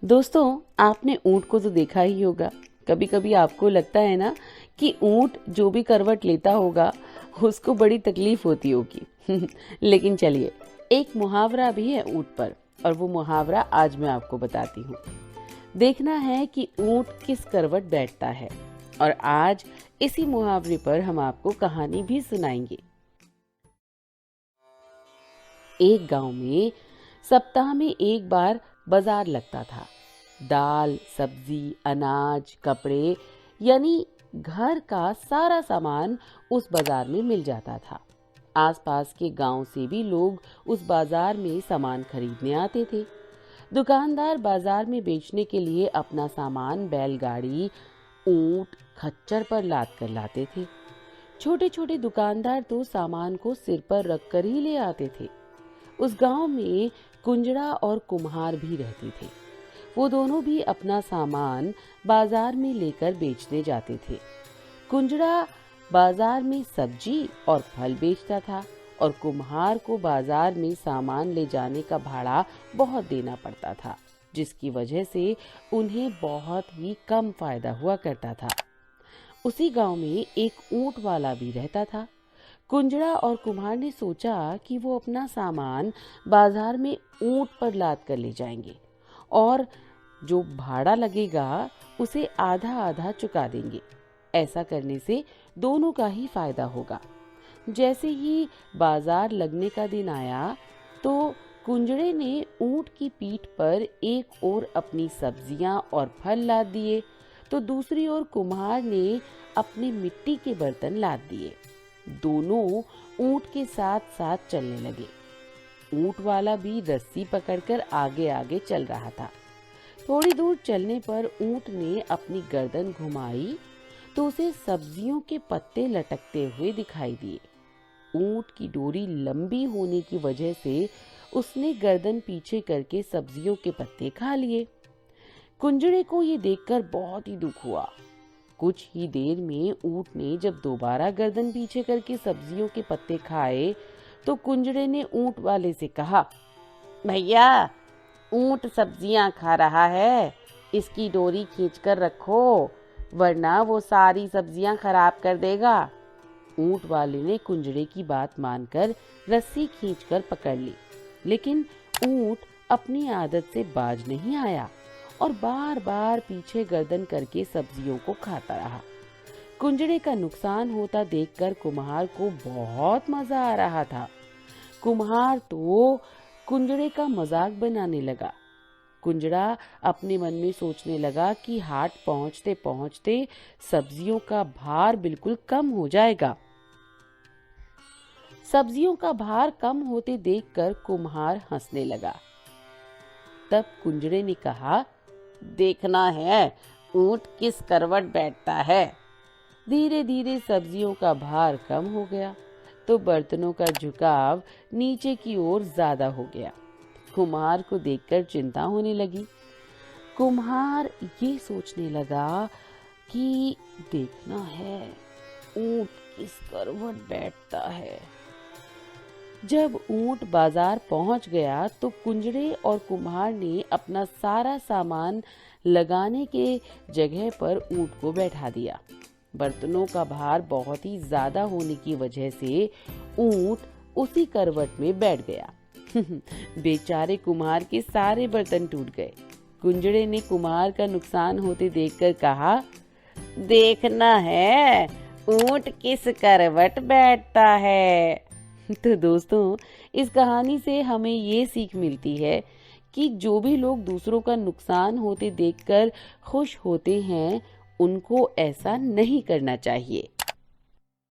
दोस्तों, आपने ऊँट को तो देखा ही होगा। कभी कभी आपको लगता है ना कि ऊँट जो भी करवट लेता होगा उसको बड़ी तकलीफ होती होगी। लेकिन चलिए, एक मुहावरा भी है ऊँट पर, और वो मुहावरा आज मैं आपको बताती हूँ। देखना है कि ऊँट किस करवट बैठता है। और आज इसी मुहावरे पर हम आपको कहानी भी सुनाएंगे। एक गांव में सप्ताह में एक बार बाजार लगता था। दाल, सब्जी, अनाज, कपड़े, यानी घर का सारा सामान उस बाजार में मिल जाता था। आसपास के गांव से भी लोग उस बाजार में सामान खरीदने आते थे। दुकानदार बाजार में बेचने के लिए अपना सामान बैलगाड़ी, ऊंट, खच्चर पर लाद कर लाते थे। छोटे छोटे दुकानदार तो सामान को सिर पर रख कर ही ले आते थे। उस गांव में कुंजड़ा और कुम्हार भी रहते थे। वो दोनों भी अपना सामान बाजार में लेकर बेचने जाते थे। कुंजड़ा बाजार में सब्जी और फल बेचता था, और कुम्हार को बाजार में सामान ले जाने का भाड़ा बहुत देना पड़ता था, जिसकी वजह से उन्हें बहुत ही कम फायदा हुआ करता था। उसी गांव में एक ऊंट वाला भी रहता था। कुंजड़ा और कुम्हार ने सोचा कि वो अपना सामान बाजार में ऊंट पर लाद कर ले जाएंगे, और जो भाड़ा लगेगा उसे आधा आधा चुका देंगे। ऐसा करने से दोनों का ही फायदा होगा। जैसे ही बाजार लगने का दिन आया, तो कुंजड़े ने ऊंट की पीठ पर एक ओर अपनी सब्जियां और फल लाद दिए, तो दूसरी ओर कुम्हार ने अपने मिट्टी के बर्तन लाद दिए। दोनों ऊंट के साथ साथ चलने लगे। ऊंट वाला भी रस्सी पकड़कर आगे आगे चल रहा था। थोड़ी दूर चलने पर ऊंट ने अपनी गर्दन घुमाई, तो उसे सब्जियों के पत्ते लटकते हुए दिखाई दिए। ऊंट की डोरी लंबी होने की वजह से उसने गर्दन पीछे करके सब्जियों के पत्ते खा लिए। कुंजड़े को ये देखकर बहुत ही दुख हुआ। कुछ ही देर में ऊंट ने जब दोबारा गर्दन पीछे करके सब्जियों के पत्ते खाए, तो कुंजड़े ने ऊंट वाले से कहा, भैया, ऊंट सब्जियां खा रहा है, इसकी डोरी खींचकर रखो, वरना वो सारी सब्जियां खराब कर देगा। ऊंट वाले ने कुंजड़े की बात मानकर रस्सी खींचकर पकड़ ली, लेकिन ऊंट अपनी आदत से बाज नहीं आया और बार बार पीछे गर्दन करके सब्जियों को खाता रहा। कुंजड़े का नुकसान होता देखकर कुम्हार को बहुत मजा आ रहा था। कुम्हार तो कुंजड़े का मजाक बनाने लगा। कुंजड़ा अपने मन में सोचने लगा कि हाट पहुंचते पहुंचते सब्जियों का भार बिल्कुल कम हो जाएगा। सब्जियों का भार कम होते देखकर कुम्हार हंसने लगा। तब कुंजड़े ने कहा, देखना है ऊंट किस करवट बैठता है। धीरे धीरे सब्जियों का भार कम हो गया, तो बर्तनों का झुकाव नीचे की ओर ज्यादा हो गया। कुम्हार को देखकर चिंता होने लगी। कुम्हार ये सोचने लगा कि देखना है ऊंट किस करवट बैठता है। जब ऊंट बाजार पहुंच गया, तो कुंजड़े और कुम्हार ने अपना सारा सामान लगाने के जगह पर ऊंट को बैठा दिया। बर्तनों का भार बहुत ही ज्यादा होने की वजह से ऊंट उसी करवट में बैठ गया। बेचारे कुम्हार के सारे बर्तन टूट गए। कुंजड़े ने कुम्हार का नुकसान होते देखकर कहा, देखना है ऊंट किस करवट बैठता है। तो दोस्तों, इस कहानी से हमें ये सीख मिलती है कि जो भी लोग दूसरों का नुकसान होते देखकर खुश होते हैं, उनको ऐसा नहीं करना चाहिए।